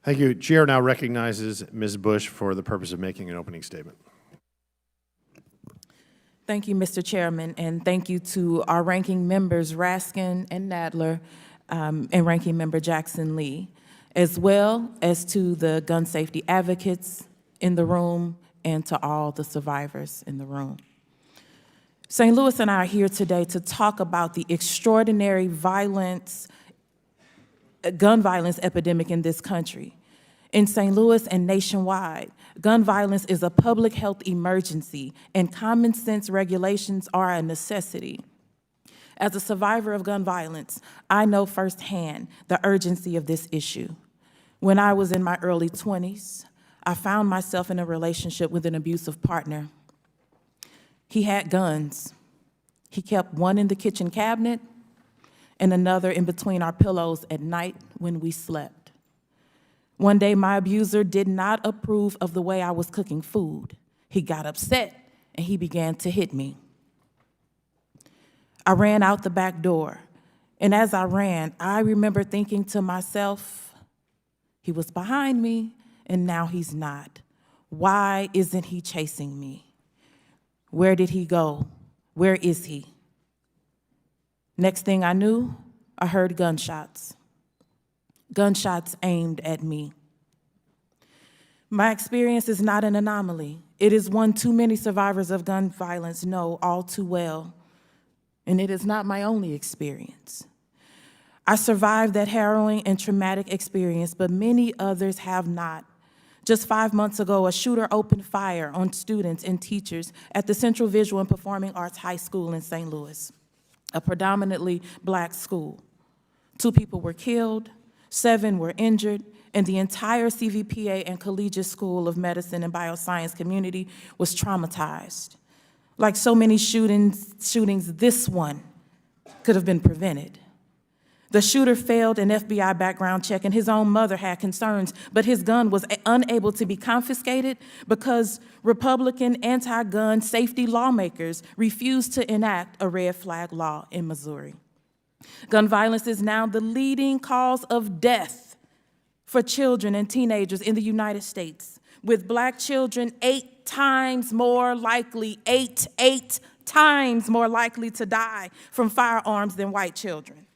Thank you. Chair now recognizes Ms. Bush for the purpose of making an opening statement. Thank you, Mr. Chairman, and thank you to our ranking members, Raskin and Nadler, and ranking member Jackson Lee, as well as to the gun safety advocates in the room and to all the survivors in the room. St. Louis and I are here today to talk about the extraordinary gun violence epidemic in this country. In St. Louis and nationwide, gun violence is a public health emergency, and common sense regulations are a necessity. As a survivor of gun violence, I know firsthand the urgency of this issue. When I was in my early 20s, I found myself in a relationship with an abusive partner. He had guns. He kept one in the kitchen cabinet and another in between our pillows at night when we slept. One day, my abuser did not approve of the way I was cooking food. He got upset and he began to hit me. I ran out the back door, and as I ran, I remember thinking to myself, he was behind me and now he's not. Why isn't he chasing me? Where did he go? Where is he? Next thing I knew, I heard gunshots. Gunshots aimed at me. My experience is not an anomaly. It is one too many survivors of gun violence know all too well, and it is not my only experience. I survived that harrowing and traumatic experience, but many others have not. Just 5 months ago, a shooter opened fire on students and teachers at the Central Visual and Performing Arts High School in St. Louis, a predominantly Black school. 2 people were killed, 7 were injured, and the entire CVPA and Collegiate School of Medicine and Bioscience community was traumatized. Like so many shootings, this one could have been prevented. The shooter failed an FBI background check, and his own mother had concerns, but his gun was unable to be confiscated because Republican anti-gun safety lawmakers refused to enact a red flag law in Missouri. Gun violence is now the leading cause of death for children and teenagers in the United States, with Black children 8 times more likely, eight times more likely to die from firearms than white children.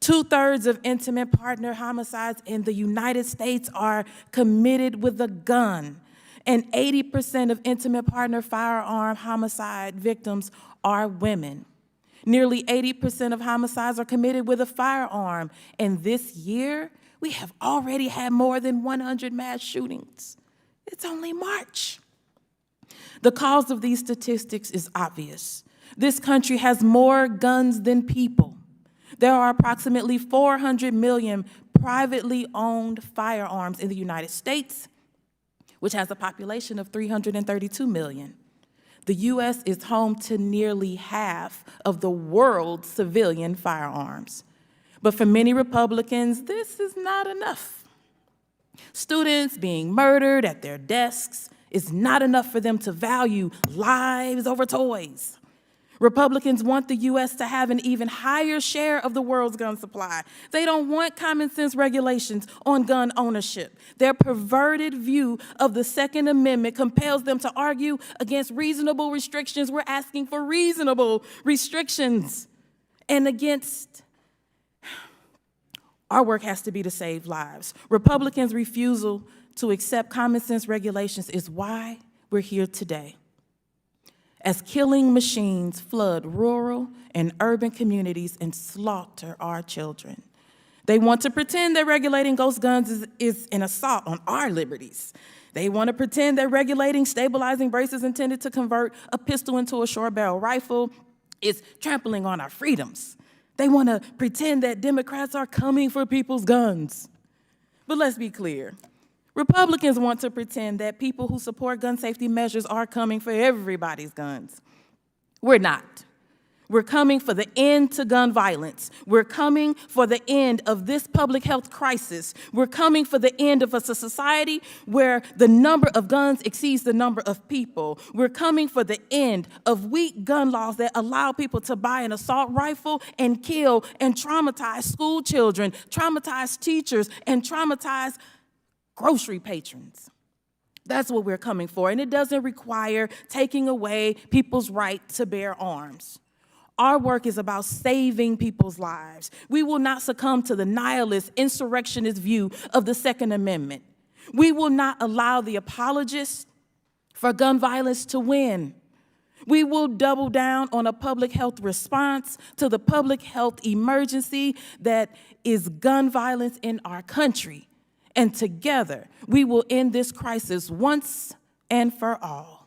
2/3 of intimate partner homicides in the United States are committed with a gun, and 80% of intimate partner firearm homicide victims are women. Nearly 80% of homicides are committed with a firearm, and this year, we have already had more than 100 mass shootings. It's only March. The cause of these statistics is obvious. This country has more guns than people. There are approximately 400 million privately owned firearms in the United States, which has a population of 332 million. The U.S. is home to nearly half of the world's civilian firearms. But for many Republicans, this is not enough. Students being murdered at their desks is not enough for them to value lives over toys. Republicans want the U.S. to have an even higher share of the world's gun supply. They don't want common sense regulations on gun ownership. Their perverted view of the Second Amendment compels them to argue against reasonable restrictions. We're asking for reasonable restrictions. And against, our work has to be to save lives. Republicans' refusal to accept common sense regulations is why we're here today. As killing machines flood rural and urban communities and slaughter our children. They want to pretend that regulating ghost guns is an assault on our liberties. They want to pretend that regulating stabilizing braces intended to convert a pistol into a short barrel rifle is trampling on our freedoms. They want to pretend that Democrats are coming for people's guns. But let's be clear. Republicans want to pretend that people who support gun safety measures are coming for everybody's guns. We're not. We're coming for the end to gun violence. We're coming for the end of this public health crisis. We're coming for the end of a society where the number of guns exceeds the number of people. We're coming for the end of weak gun laws that allow people to buy an assault rifle and kill and traumatize school children, traumatize teachers, and traumatize grocery patrons. That's what we're coming for, and it doesn't require taking away people's right to bear arms. Our work is about saving people's lives. We will not succumb to the nihilist, insurrectionist view of the Second Amendment. We will not allow the apologists for gun violence to win. We will double down on a public health response to the public health emergency that is gun violence in our country. And together, we will end this crisis once and for all.